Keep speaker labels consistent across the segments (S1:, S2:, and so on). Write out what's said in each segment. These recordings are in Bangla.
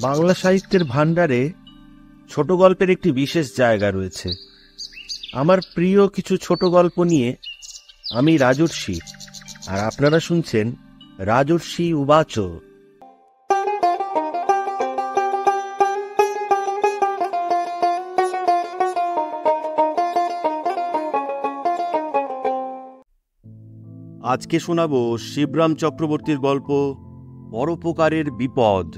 S1: বাংলা সাহিত্যের ভাণ্ডারে ছোট গল্পের একটি বিশেষ জায়গা রয়েছে। আমার প্রিয় কিছু ছোট গল্প নিয়ে আমি রাজর্ষি, আর আপনারা শুনছেন রাজর্ষি উবাচ। আজকে শোনাব শিবরাম চক্রবর্তীর গল্প পরোপকারের বিপদ।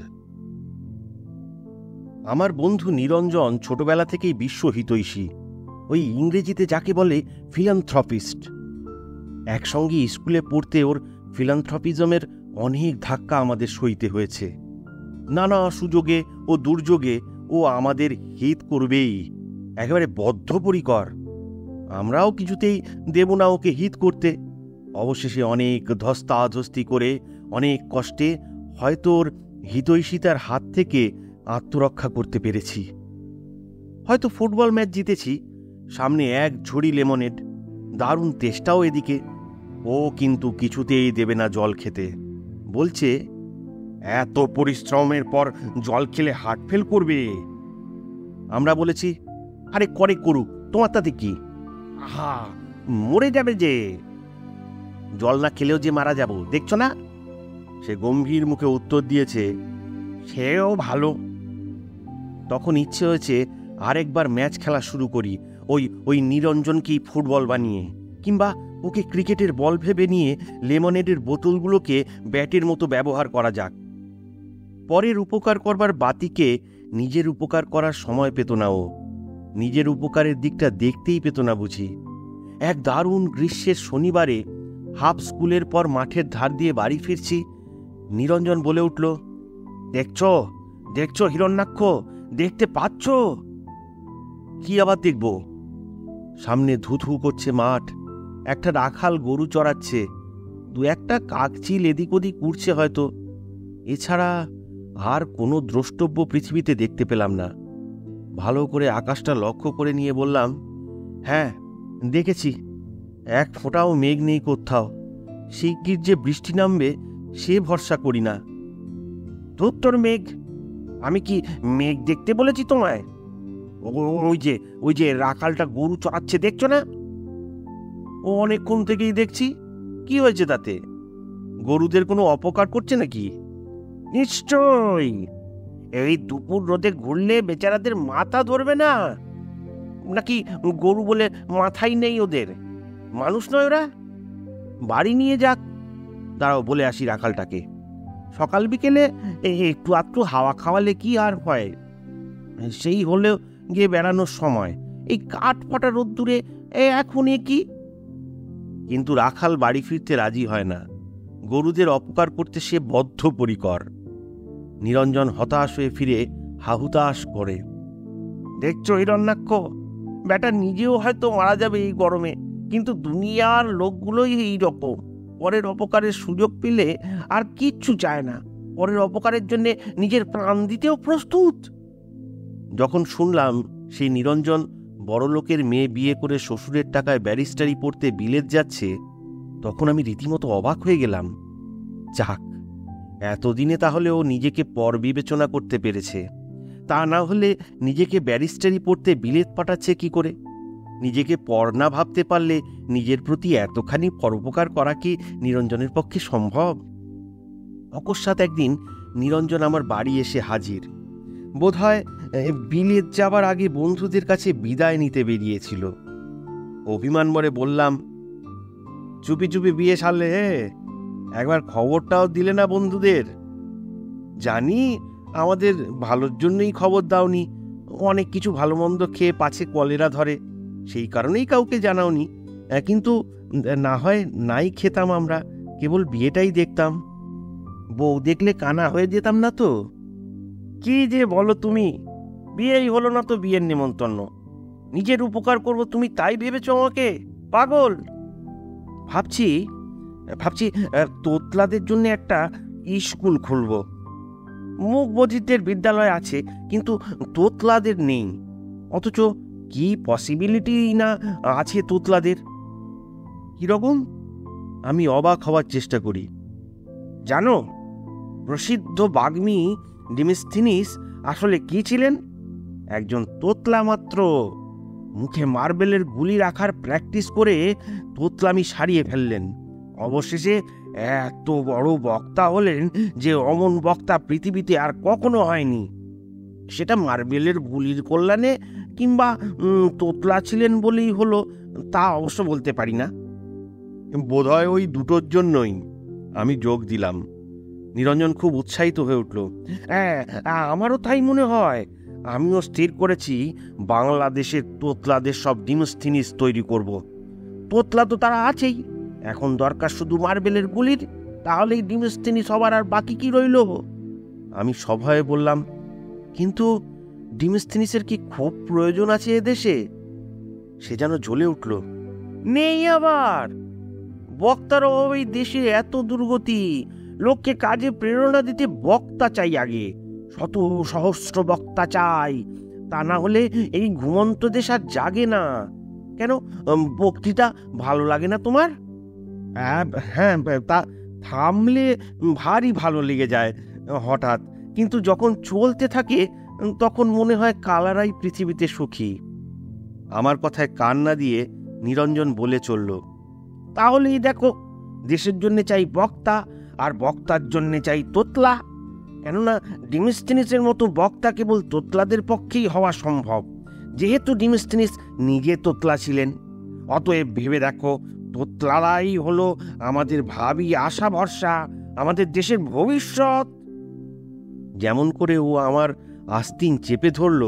S1: আমার বন্ধু নিরঞ্জন ছোটবেলা থেকেই বিশ্বহিতৈষী, ওই ইংরেজিতে যাকে বলে ফিলান্থ্রপিস্ট। একসঙ্গে স্কুলে পড়তে ওর ফিলান্থ্রপিজমের অনেক ধাক্কা আমাদের সইতে হয়েছে। নানা সুযোগে ও দুর্যোগে ও আমাদের হিত করবেই, একেবারে বদ্ধপরিকর। আমরাও কিছুতেই দেব না ওকে হিত করতে। অবশেষে অনেক ধস্তাধস্তি করে অনেক কষ্টে হয়তো ওর হিতৈষিতার হাত থেকে আত্মরক্ষা করতে পেরেছি। হয়তো ফুটবল ম্যাচ জিতেছি, সামনে এক ঝুড়ি লেমনেড, দারুণ তেষ্টাও এদিকে। ও কিন্তু কিছুতেই দেবে না জল খেতে, বলছে এত পরিশ্রমের পর জল খেলে হার্ট ফেল করবে। আমরা বলেছি, আরে করে করুক, তোমার তাতে কি, আহা মরে যাবে যে, জল না খেলেও যে মারা যাব, দেখছো না? সে গম্ভীর মুখে উত্তর দিয়েছে, সেও ভালো। তখন ইচ্ছে হয়েছে আরেকবার ম্যাচ খেলা শুরু করি, ওই নিরঞ্জনকেই ফুটবল বানিয়ে, কিংবা ওকে ক্রিকেটের বল ভেবে নিয়ে লেমনেডের বোতলগুলোকে ব্যাটের মতো ব্যবহার করা যাক। পরের উপকার করবার বাতিকে নিজের উপকার করার সময় পেত না ও, নিজের উপকারের দিকটা দেখতেই পেত না বুঝি। এক দারুণ গ্রীষ্মের শনিবারে হাফ স্কুলের পর মাঠের ধার দিয়ে বাড়ি ফিরছি, নিরঞ্জন বলে উঠল, দেখছো দেখছো হিরণ্যাক্ষ, দেখতে পাচ্ছ? কি আবার দেখব? সামনে ধুধু করছে মাঠ, একটা রাখাল গরু চড়াচ্ছে, দু একটা কাকচিল এদিক ওদিক উড়ছে হয়তো। এছাড়া আর কোনো দ্রষ্টব্য পৃথিবীতে দেখতে পেলাম না। ভালো করে আকাশটা লক্ষ্য করে নিয়ে বললাম, হ্যাঁ দেখেছি, এক ফোঁটাও মেঘ নেই কোথাও। শিগগির যে বৃষ্টি নামবে সে ভরসা করি না। তোর মেঘ, আমি কি মেঘ দেখতে বলেছি তোমায়? ওই যে রাখালটা গরু চড়াচ্ছে, দেখছো না? ও অনেকক্ষণ থেকেই দেখছি, কি হয়েছে তাতে? গরুদের কোনো অপকার করছে নাকি? নিশ্চয়ই, এই দুপুর রোদে ঘুরলে বেচারাদের মাথা ধরবে না নাকি? গরু বলে মাথাই নেই ওদের, মানুষ নয় ওরা। বাড়ি নিয়ে যাক, দাঁড়াও বলে আসি রাখালটাকে। সকাল বিকেলে একটু আধটু হাওয়া খাওয়ালে কি আর হয়? সেই হলেও গিয়ে বেড়ানোর সময়, এই কাঠ ফাটা রোদ্দুরে এখন কি? কিন্তু রাখাল বাড়ি ফিরতে রাজি হয় না, গরুদের অপকার করতে সে বদ্ধপরিকর। নিরঞ্জন হতাশ হয়ে ফিরে হাহুতাশ করে, দেখছো হিরণ্যাক্ষ, বেটা নিজেও হয়তো মারা যাবে এই গরমে, কিন্তু দুনিয়ার লোকগুলোই এই রকম, পরের অপকারের সুযোগ পেলে আর কিচ্ছু চায় না, পরের অপকারের জন্য নিজের প্রাণ দিতেও প্রস্তুত। যখন শুনলাম সেই নিরঞ্জন বড়লোকের মেয়ে বিয়ে করে শ্বশুরের টাকায় ব্যারিস্টারি পড়তে বিলেত যাচ্ছে, তখন আমি রীতিমতো অবাক হয়ে গেলাম। যাক, এতদিনে তাহলে ও নিজেকে পর বিবেচনা করতে পেরেছে। তা না হলে নিজেকে ব্যারিস্টারি পড়তে বিলেত পাঠাচ্ছে কি করে? নিজেকে পর না ভাবতে পারলে নিজের প্রতি এতখানি পরোপকার করা কি নিরঞ্জনের পক্ষে সম্ভব? অকস্মাৎ একদিন নিরঞ্জন আমার বাড়ি এসে হাজির। বোধহয় বিলেত যাবার আগে বন্ধুদের কাছে বিদায় নিতে বেরিয়েছিল। অভিমান মরে বললাম, চুপি চুপি বিয়ে সারলে, একবার খবরটাও দিলে না বন্ধুদের? জানি আমাদের ভালোর জন্যই খবর দাওনি, অনেক কিছু ভালো মন্দ খেয়ে পাছে কলেরা ধরে, সেই কারণেই কাউকে জানাওনি। কিন্তু না হয় নাই খেতাম, আমরা কেবল বিয়েটাই দেখতাম। বউ দেখলে কানা হয়ে যেতাম না তো? কি যে বলো তুমি, বিয়েই হলো না তো বিয়ের নেমন্তন্ন? নিজের উপকার করব তুমি তাই ভেবেছ আমাকে? পাগল! ভাবছি তোতলাদের জন্য একটা স্কুল খুলব। মুখ বধিরদের বিদ্যালয় আছে, কিন্তু তোতলাদের নেই। অথচ কি পসিবিলিটি না আছে তোতলাদের! কিরকম? আমি অবাক হওয়ার চেষ্টা করি। জানো, প্রসিদ্ধ বাগ্মী ডিমিস্থিনিস আসলে কি ছিলেন? একজন তোতলা মাত্র। মুখে মার্বেলের গুলি রাখার প্র্যাকটিস করে তোতলামি সারিয়ে ফেললেন। অবশেষে এত বড় বক্তা হলেন যে অমন বক্তা পৃথিবীতে আর কখনো হয়নি। সেটা মার্বেলের গুলির কল্যাণে কিংবা তোতলা ছিলেন বলেই হলো তা অবশ্য বলতে পারি না। বোধহয় ওই দুটোর জন্যই, আমি যোগ দিলাম। নিরঞ্জন খুব উৎসাহিত হয়ে উঠল। হ্যাঁ, আমারও তাই মনে হয়। আমিও স্থির করেছি বাংলাদেশের তোতলাদের সব ডিমোস্থিনিস তৈরি করব। তোতলা তো তারা আছেই, এখন দরকার শুধু মার্বেলের গুলির। তাহলেই ডিমোস্থিনিস হবার আর বাকি কি রইল? আমি সভয়ে বললাম, কিন্তু ডিমোস্থিনিসের কি খুব প্রয়োজন আছে এদেশে? সে যেন জ্বলে উঠল। নেই আবার? বক্তার অভাবে দেশে এত দুর্গতি। লোককে কাজে প্রেরণা দিতে বক্তা চাই আগে, শত সহস্র বক্তা চাই। তা না হলে এই ঘুমন্ত দেশ আর জাগে না। কেন, বক্তৃতা ভালো লাগে না তোমার? হ্যাঁ, তা থামলে ভারী ভালো লেগে যায় হঠাৎ, কিন্তু যখন চলতে থাকে তখন মনে হয় কালারাই পৃথিবীতে সুখী। আমার কথায় কান না দিয়ে নিরঞ্জন বলে চলল, তাহলেই দেখো, দেশের জন্য চাই বক্তা, আর বক্তার জন্য চাই তোতলা। কেননা ডিমোস্থিনিসের মতো বক্তা কেবল তোতলাদের পক্ষেই হওয়া সম্ভব, যেহেতু ডিমোস্থিনিস নিজে তোতলা ছিলেন। অতএব ভেবে দেখো, তোতলারাই হলো আমাদের ভাবি আশা ভরসা, আমাদের দেশের ভবিষ্যৎ। যেমন করে ও আমার আস্তিন চেপে ধরল,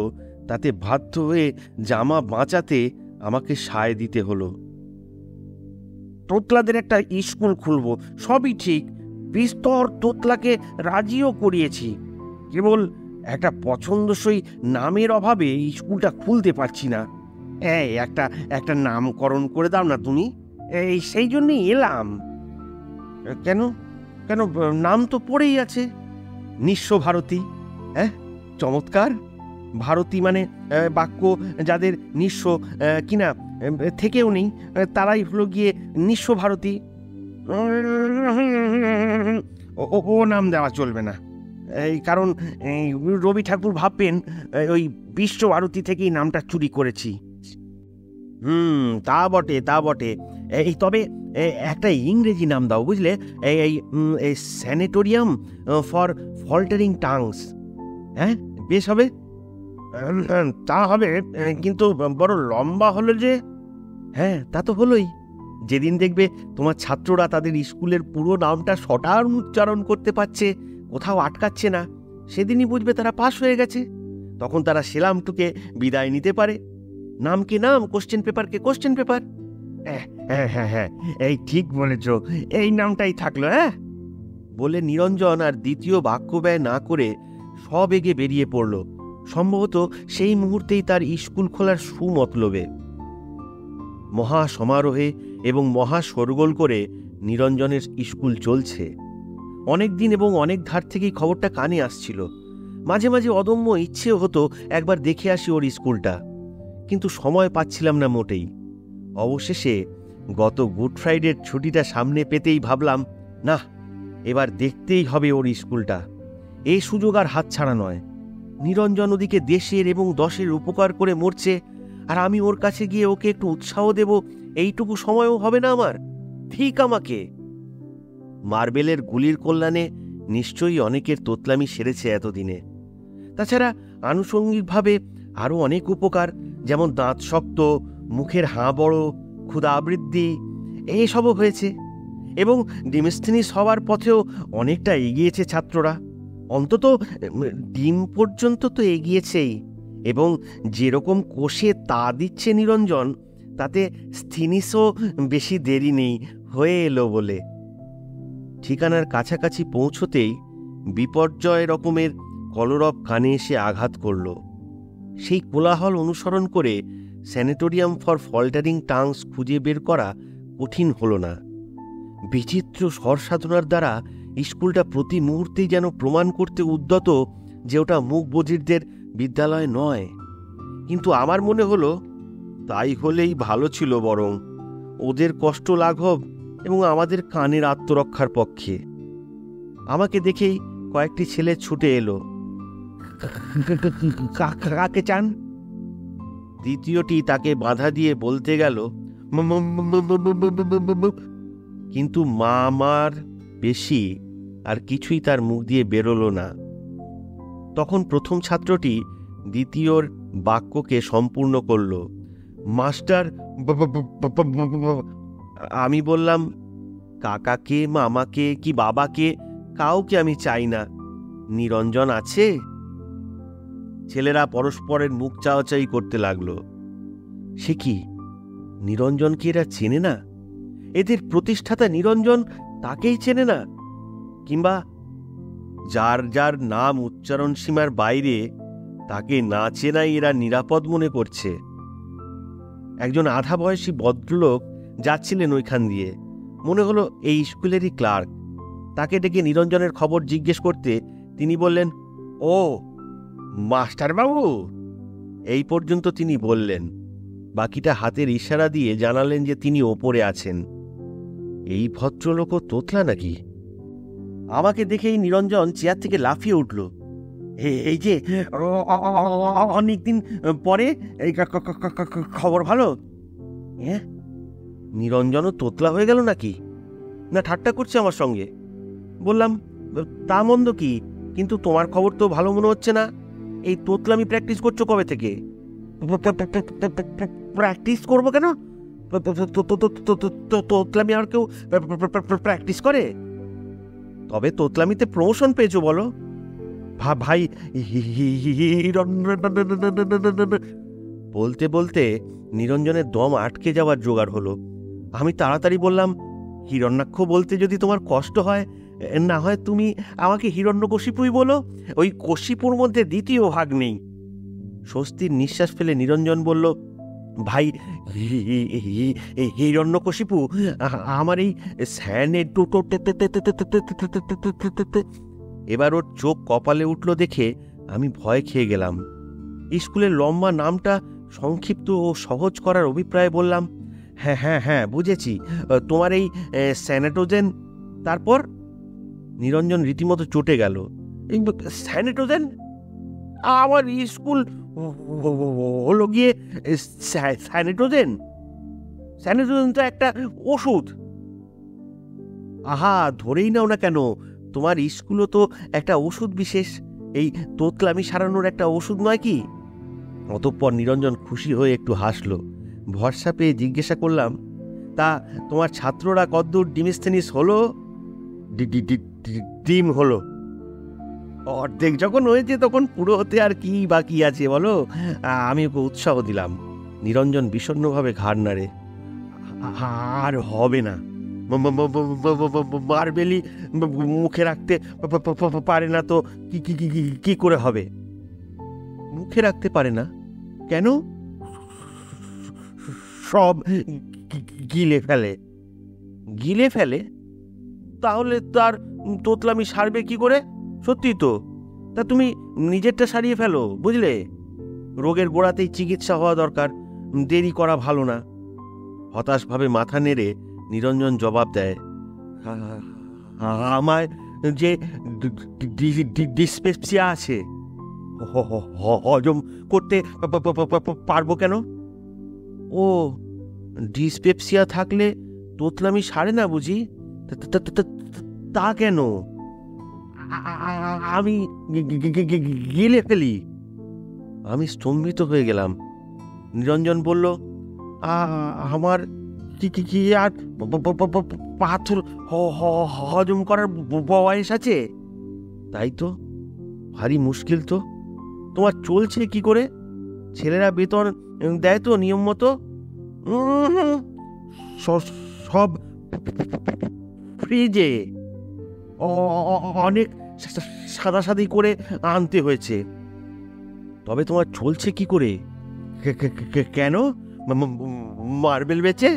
S1: তাতে বাধ্য হয়ে জামা বাঁচাতে আমাকে সায় দিতে হলো। তোতলাদের একটা স্কুল খুলব, সবই ঠিক। বিস্তর তোতলাকে রাজিও করিয়েছি, কেবল একটা পছন্দসই নামের অভাবে স্কুলটা খুলতে পারছি না। একটা নামকরণ করে দাও না তুমি। সেই জন্যই এলাম। কেন কেন নাম তো পড়েই আছে, নিঃস্ব ভারতী। হ্যাঁ, চমৎকার। ভারতী মানে বাক্য যাদের নিঃস্ব কিনা থেকেও নেই, তারাই হলো গিয়ে নিঃস্ব ভারতী। ও নাম দেওয়া চলবে না, এই কারণ রবি ঠাকুর ভাববেন ওই বিশ্বভারতী থেকেই নামটা চুরি করেছি। তা বটে, তা বটে। তবে একটা ইংরেজি নাম দাও, বুঝলে? এই স্যানিটোরিয়াম ফর ফল্টারিং টাংস। হ্যাঁ, বেশ হবে। তা হবে, কিন্তু বড় লম্বা হলো যে। হ্যাঁ, তা তো হলোই। যেদিন দেখবে তোমার ছাত্ররা তাদের স্কুলের পুরো নামটা সটার উচ্চারণ করতে পারছে, কোথাও আটকাচ্ছে না, সেদিনই বুঝবে তারা পাশ হয়ে গেছে। তখন তারা সেলামটুকে বিদায় নিতে পারে। নামকে নাম, কোশ্চেন পেপারকে কোশ্চেন পেপার। হ্যাঁ, এই ঠিক বলেছ, এই নামটাই থাকলো। হ্যাঁ, বলে নিরঞ্জন আর দ্বিতীয় বাক্য ব্যয় না করে সবেগে বেরিয়ে পড়ল। সম্ভবত সেই মুহূর্তেই তার স্কুল খোলার সুমতলবে। মহা সমারোহে এবং মহা শোরগোল করে নিরঞ্জনের স্কুল চলছে। অনেক দিন এবং অনেক ধার থেকেই খবরটা কানে আসছিল। মাঝে মাঝে অদম্য ইচ্ছেও হতো একবার দেখে আসি ওর স্কুলটা, কিন্তু সময় পাচ্ছিলাম না মোটেই। অবশেষে গত গুড ফ্রাইডের ছুটিটা সামনে পেতেই ভাবলাম, না, এবার দেখতেই হবে ওর স্কুলটা। এই সুযোগ আর হাতছাড়া নয়। নিরঞ্জন ওদিকে দেশের এবং দশের উপকার করে মরছে, আর আমি ওর কাছে গিয়ে ওকে একটু উৎসাহ দেব, এইটুকু সময়ও হবে না আমার? ঠিক আমাকে। মার্বেলের গুলির কল্যাণে নিশ্চয়ই অনেকের তোতলামি সেরেছে এতদিনে। তাছাড়া আনুষঙ্গিকভাবে আরও অনেক উপকার, যেমন দাঁত শক্ত, মুখের হাঁ বড়, ক্ষুধা বৃদ্ধি, এসবও হয়েছে। এবং ডিমোস্থিনিস হওয়ার পথেও অনেকটা এগিয়েছে ছাত্ররা। অন্তত ডিম পর্যন্ত তো এগিয়েছেই। এবং যেরকম কোষে তা দিচ্ছে নিরঞ্জন, তাতে স্থিনিসও বেশি দেরি নেই, হয়ে এলো বলে। ঠিকানার কাছাকাছি পৌঁছতেই বিপর্যয় রকমের কলরব কানে এসে আঘাত করল। সেই কোলাহল অনুসরণ করে স্যানিটোরিয়াম ফর ফল্টারিং টাংস খুঁজে বের করা কঠিন হল না। বিচিত্র স্বরসাধনার দ্বারা স্কুলটা প্রতি মুহূর্তেই যেন প্রমাণ করতে উদ্যত যে ওটা মুখ বধিরদের বিদ্যালয় নয়। কিন্তু আমার মনে হলো, তাই হলেই ভালো ছিল, বরং ওদের কষ্ট লাঘব এবং আমাদের কানের আত্মরক্ষার পক্ষে। আমাকে দেখেই কয়েকটি ছেলে ছুটে এলো।
S2: কাকে চান?
S1: দ্বিতীয়টি তাকে বাধা দিয়ে বলতে গেল, কিন্তু মা আমার বেশি আর কিছুই তার মুখ দিয়ে বেরোলো না। তখন প্রথম ছাত্রটি দ্বিতীয়র বাক্যকে সম্পূর্ণ করল, মাস্টার। আমি বললাম, কাকাকে, মামাকে কি বাবাকে, কাউকে আমি চাই না। নিরঞ্জন আছে? ছেলেরা পরস্পরের মুখ চাওয়াচাই করতে লাগলো। সে কি, নিরঞ্জনকে এরা চেনে না? এদের প্রতিষ্ঠাতা নিরঞ্জন, তাকেই চেনে না? কিংবা যার যার নাম উচ্চারণ সীমার বাইরে, তাকে না চেনাই এরা নিরাপদ মনে করছে। একজন আধা বয়সী ভদ্রলোক যাচ্ছিলেন ওইখান দিয়ে, মনে হলো এই স্কুলেরই ক্লার্ক। তাকে ডেকে নিরঞ্জনের খবর জিজ্ঞেস করতে তিনি বললেন, ও মাস্টারবাবু। এই পর্যন্ত তিনি বললেন, বাকিটা হাতের ইশারা দিয়ে জানালেন যে তিনি ওপরে আছেন। এই ভদ্রলোকও তোতলা নাকি? আমাকে দেখেই নিরঞ্জন চেয়ার থেকে লাফিয়ে উঠল। এই যে অনেকদিন পরে, এই খবর ভালো? হ্যাঁ, নিরঞ্জনও তোতলা হয়ে গেল নাকি? না ঠাট্টা করছে আমার সঙ্গে? বললাম, তা মন্দ কি, কিন্তু তোমার খবর তো ভালো মনে হচ্ছে না। এই তোতলামি প্র্যাকটিস করছো কবে থেকে? প্র্যাকটিস করবো কেন? তোতলামি আর কেউ প্র্যাকটিস করে? তবে তোতলামিতে প্রমোশন পেয়েছো বলো? ভাই, বলতে বলতে নিরঞ্জনের দম আটকে যাওয়ার জোগাড় হলো। আমি তাড়াতাড়ি বললাম, হিরণ্যাক্ষ বলতে যদি তোমার কষ্ট হয়, না হয় তুমি আমাকে হিরণ্যকশিপুই বলো। ওই কশিপুর মধ্যে দ্বিতীয় ভাগ নেই। স্বস্তির নিঃশ্বাস ফেলে নিরঞ্জন বলল, ভাই হিরণ্যকশিপু আমার এই স্যানের। এবার ওর চোখ কপালে উঠল দেখে আমি ভয় খেয়ে গেলাম। স্কুলের লম্বা নামটা সংক্ষিপ্ত ও সহজ করার অভিপ্রায়ে বললাম, হ্যাঁ হ্যাঁ হ্যাঁ বুঝেছি, তোমার এই স্যানেটোজেন। তারপর নিরঞ্জন রীতিমতো চটে গেল। স্যানেটোজেন? আমার স্কুল হলো গিয়ে স্যানেটোজেন? স্যানেটোজেন তো একটা ওষুধ। আহা, ধরেই নাও না কেন, তোমার স্কুলও তো একটা ওষুধ বিশেষ। এই তোতলামি সারানোর একটা ওষুধ নয় কি? অতঃপর নিরঞ্জন খুশি হয়ে একটু হাসল। ভরসা পেয়ে জিজ্ঞাসা করলাম, তা তোমার ছাত্ররা কদ্দূর ডিমিস্থেনিস হলো? ডিম হলো। অর্ধেক যখন হয়েছে তখন পুরো হতে আর কি বাকি আছে বলো? আমি ওকে উৎসাহ দিলাম। নিরঞ্জন বিষণ্ণভাবে ঘাড় নাড়ে, আর হবে না। মার্বেলি মুখে রাখতে পারে না তো কি করে হবে? মুখে রাখতে পারে না কেন? সব গিলে ফেলে। গিলে ফেলে? তাহলে তার তোতলামি সারবে কি করে? সত্যি তো। তা তুমি নিজেরটা সারিয়ে ফেলো, বুঝলে? রোগের গোড়াতেই চিকিৎসা হওয়া দরকার, দেরি করা ভালো না। হতাশভাবে মাথা নেড়ে নিরঞ্জন জবাব দেয়, আমায় যে ডিসপেপসিয়া আছে, হজম করতে পারবো কেন? ও, ডিসপেপসিয়া থাকলে তোতলামি সারে না বুঝি? তা কেন? আমি গিলে ফেলি। আমি স্তম্ভিত হয়ে গেলাম। নিরঞ্জন বলল, আমার কি আর পাথর হজম করার বয়স আছে? তাই তো, ভারী মুশকিল তো। তোমার চলছে কি করে? ছেলেরা বেতন দেয় তো নিয়ম মতো? সব ফ্রিজে অনেক সাদাসাদি করে আনতে হয়েছে। তবে তোমার চলছে কি করে? কেন? মার্বেল বেচে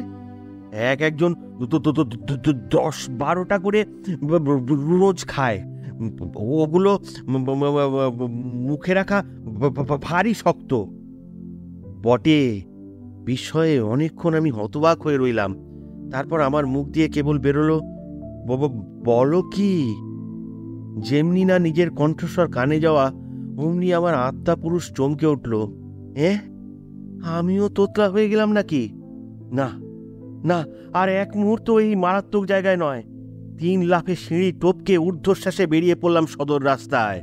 S1: একজন 10-12টা করে রোজ খায়। ওগুলো মুখে রাখা ভারী শক্ত। বটে। বিস্ময়ে অনেকক্ষণ আমি হতবাক হয়ে রইলাম। তারপর আমার মুখ দিয়ে কেবল বেরোলো, বলো কি? যেমনি না নিজের কণ্ঠস্বর কানে যাওয়া অমনি আমার আত্মা পুরুষ চমকে উঠল। আমিও তোতলা হয়ে গেলাম নাকি? না না, আর এক মুহূর্ত এই মারাত্মক জায়গায় নয়। 3 লাফে সিঁড়ি টপকে ঊর্ধ্বশ্বাসে বেরিয়ে পড়লাম সদর রাস্তায়।